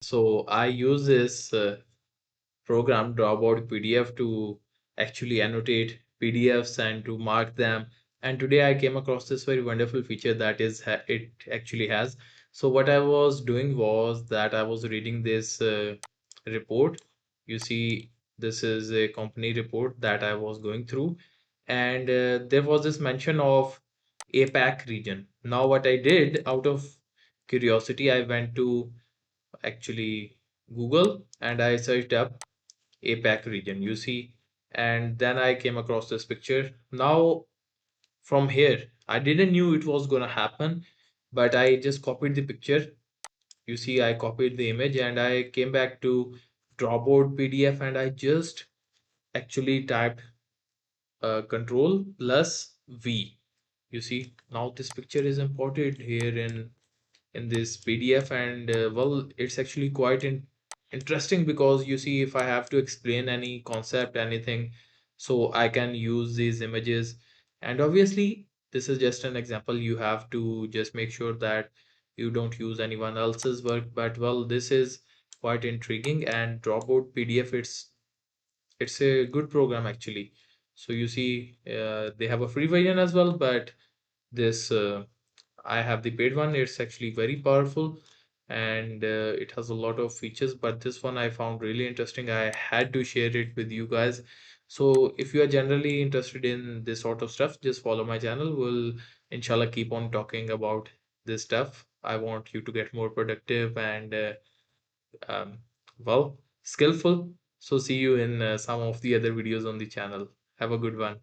So I use this program Drawboard PDF to actually annotate PDFs and to mark them. And today I came across this very wonderful feature that it actually has. So what I was doing was that I was reading this report. You see, this is a company report that I was going through, and there was this mention of APAC region. Now what I did out of curiosity, I went to actually Google and I searched up APAC region, you see, and then I came across this picture. Now from here, I didn't knew it was gonna happen, but I just copied the picture. You see, I copied the image and I came back to Drawboard PDF and I just actually typed Control plus V. You see, now this picture is imported here in this PDF, and well, it's actually quite interesting because you see, if I have to explain any concept, anything, so I can use these images. And obviously this is just an example. You have to just make sure that you don't use anyone else's work, but well, this is quite intriguing. And Dropboard PDF, it's a good program actually. So you see, they have a free version as well, but this I have the paid one. It's actually very powerful, and it has a lot of features, but this one I found really interesting. I had to share it with you guys. So if you are generally interested in this sort of stuff, just follow my channel. We'll inshallah keep on talking about this stuff. I want you to get more productive and um, well, skillful. So see you in some of the other videos on the channel. Have a good one.